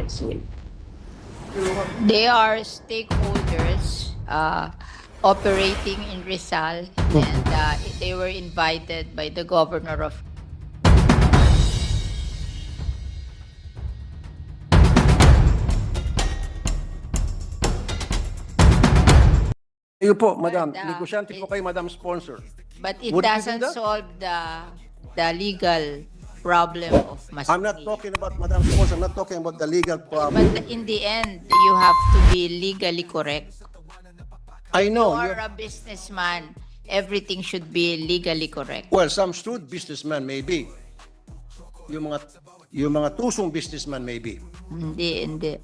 analysis. They are stakeholders operating in Rizal, and they were invited by the governor of. Iyo po, madam. But, Negosyante po kayo, madam sponsor. But it Would you do doesn't that? solve the legal problem of Masumi. I'm not talking about madam sponsor. I'm not talking about the legal problem. But in the end, you have to be legally correct. I know. You are a businessman. Everything should be legally correct. Well, some shrewd businessman maybe. Yung mga tusong businessman maybe. Hindi.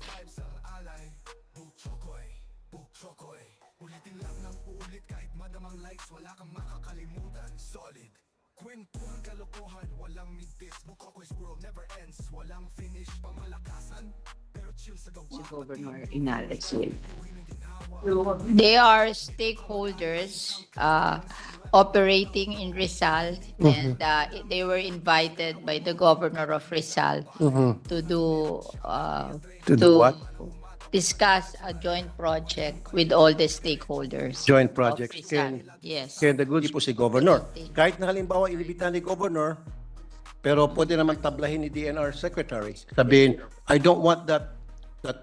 Governor Inales. They are stakeholders operating in Rizal, and they were invited by the governor of Rizal to do what? discuss a joint project with all the stakeholders. Joint of projects. Rizal. Yes. Kaya the good po si Governor. Kahit na halimbawa inibitahan ni Governor, pero pwede naman tablahin ni DNR Secretary. Sabihin, I don't want that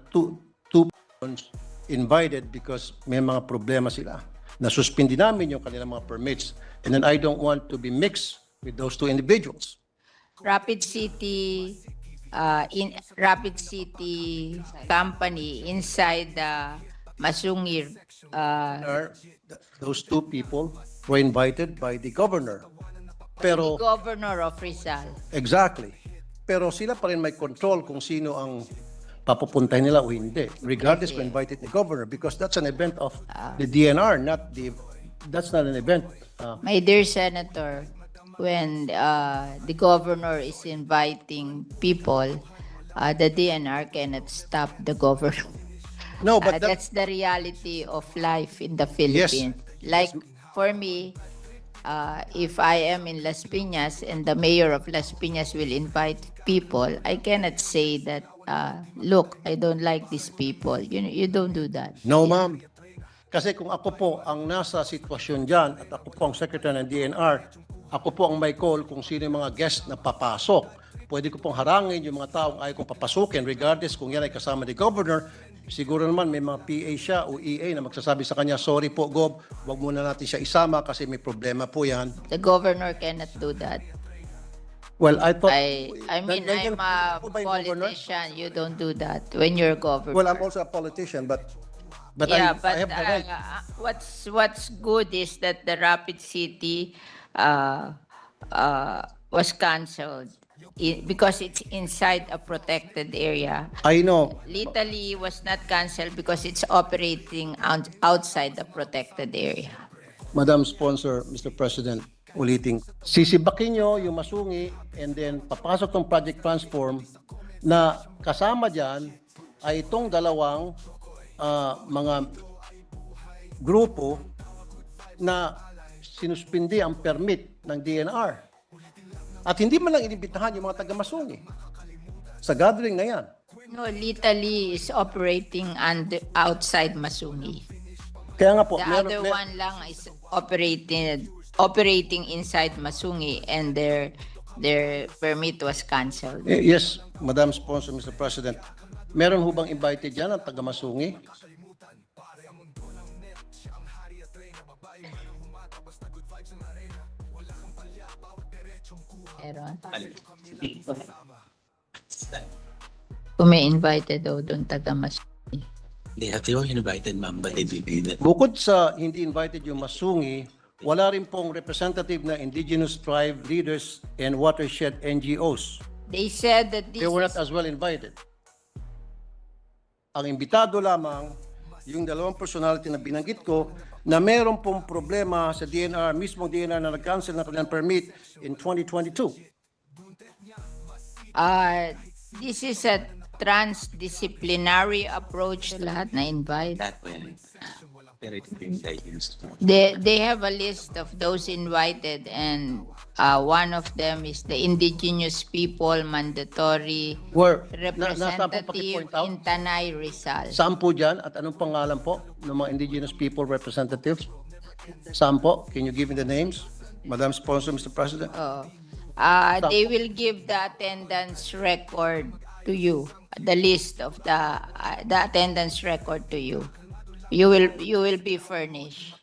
two persons invited because may mga problema sila. Nasuspindi namin yung kanilang mga permits. And then I don't want to be mixed with those two individuals. Rapid City company inside the Masungir. Those two people were invited by the governor. Pero The governor of Rizal. exactly. Pero sila pa rin may control kung sino ang papupuntahin nila o hindi. Regardless kung invited the governor, because that's an event of the DNR, that's not an event. My dear Senator, when the governor is inviting people, the DNR cannot stop the governor. No, but That's the reality of life in the Philippines. Like for me, if I am in Las Piñas and the mayor of Las Piñas will invite people, I cannot say that, look, I don't like these people. You don't do that. no, ma'am. Kasi kung ako po ang nasa sitwasyon dyan at ako po ang secretary ng DNR, ako po ang may call kung sino yung mga guest na papasok. Pwede ko pong harangin yung mga taong ayaw kong papasukin regardless kung yan ay kasama ni governor. Siguro naman may mga PA siya o EA na magsasabi sa kanya, sorry po, Gob, wag muna natin siya isama kasi may problema po yan. The governor cannot do that. Well, I thought... I mean, I'm a politician. You don't do that when you're governor. Well, I'm also a politician, but Yeah, I but have the right. what's good is that the Rapid City was canceled because it's inside a protected area. I know. Italy was not canceled because it's operating outside the protected area. Madam Sponsor, Mr. President, ulitin. Sisibakin nyo yung Masungi and then papasok ng Project Transform na kasama dyan ay itong dalawang mga grupo na sinuspindi ang permit ng DNR. At hindi man lang inibitahan yung mga taga-Masungi sa gathering na yan. No, Italy is operating outside Masungi. Kaya nga po, The other one lang is operating inside Masungi, and their permit was canceled. Yes, Madam Sponsor, Mr. President. Meron ho bang invited dyan ang taga-Masungi? Meron. Kung may invited daw doon taga-Masungi. They were invited, ma'am, but they didn't. Bukod sa hindi invited yung Masungi, wala rin pong representative na indigenous tribe leaders and watershed NGOs. They said that this They were not is as well invited. Ang imbitado lamang yung dalawang personality na binanggit ko na meron pong problema sa DNR, mismong DNR na nag-cancel ng kanilang permit in 2022. this is a transdisciplinary approach, lahat na invite. That way. They have a list of those invited, and one of them is the indigenous people mandatory Where, nasa po representative paki-point out? in Tanay, Rizal. Saan po dyan at anong pangalan po ng mga indigenous people representatives? Saan po? Can you give me the names? Madam Sponsor, Mr. President? They will give the attendance record to you, the list of the attendance record to you. You will be furnished.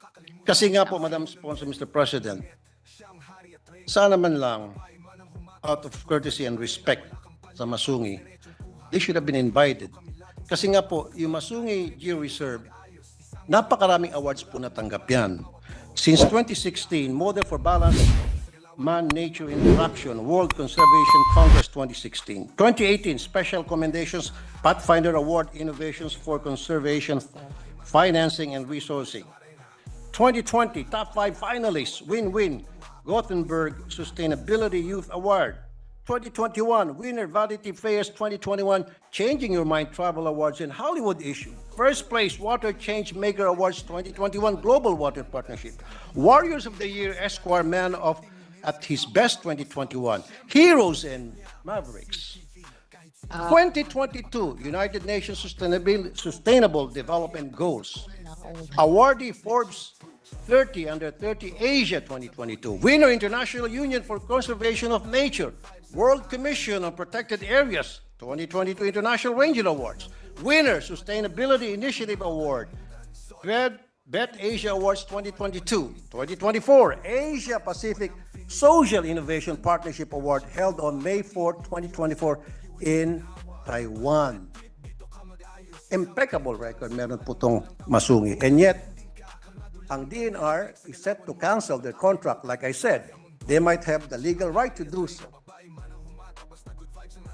Kasi nga po, Madam Sponsor, Mr. President, sana man lang, out of courtesy and respect sa Masungi, they should have been invited. Kasi nga po, yung Masungi Geo-Reserve, napakaraming awards po natanggap yan. Since 2016, Model for Balanced Man-Nature Interaction, World Conservation Congress 2016. 2018, Special Commendations, Pathfinder Award, Innovations for Conservation, Financing and Resourcing. 2020, Top 5 Finalists, Win-Win, Gothenburg Sustainability Youth Award. 2021, Winner Vanity Fairs 2021, Changing Your Mind Travel Awards in Hollywood issue. First place, Water Change Maker Awards 2021, Global Water Partnership. Warriors of the Year, Esquire Man of at his best 2021. Heroes and Mavericks. 2022, United Nations Sustainable Development Goals. Awardee Forbes 30 Under 30 Asia 2022. Winner International Union for Conservation of Nature. World Commission on Protected Areas 2022 International Ranger Awards. Winner Sustainability Initiative Award. Bet Asia Awards 2022. 2024 Asia Pacific Social Innovation Partnership Award held on May 4, 2024 in Taiwan. Impeccable record meron po itong Masungi. And yet, ang DNR is set to cancel their contract. Like I said, they might have the legal right to do so.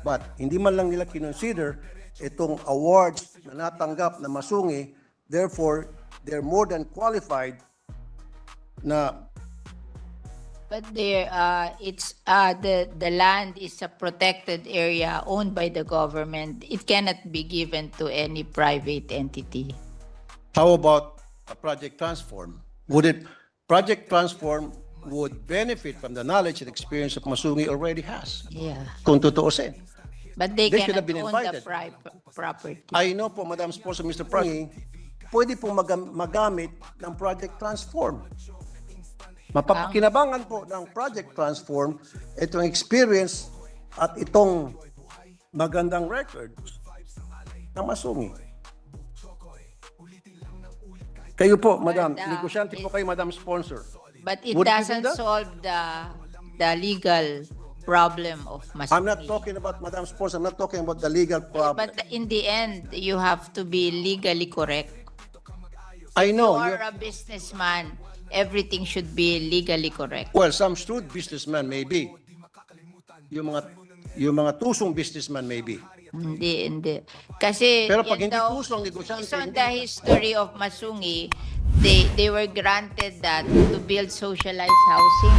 But hindi man lang nila kinonsider itong awards na natanggap na Masungi. Therefore, they're more than qualified na. But there, the land is a protected area owned by the government. It cannot be given to any private entity. How about a Project Transform? Project Transform would benefit from the knowledge and experience of Masungi already has. Yeah. Kung tutuusin. But they They should cannot have been own the invited. property. I know po, Madam Sponsor, Mr. President, pwede pong magamit ng Project Transform. Mapapakinabangan po ng Project Transform itong experience at itong magandang record ng Masungi. Kayo po, Madam, negosyante po kayo, Madam Sponsor. But it Would you do doesn't that? solve the legal problem of Masungi. I'm not talking about Madam Sponsor, I'm not talking about the legal problem. But in the end, you have to be legally correct. I know. You are a businessman. Everything should be legally correct. Well, some shrewd businessmen maybe. Yung mga tusong businessman maybe. Hindi. Kasi Pero pag yan hindi daw, tusong negosyante, based on hindi. the history of Masungi, they were granted that to build socialized housing.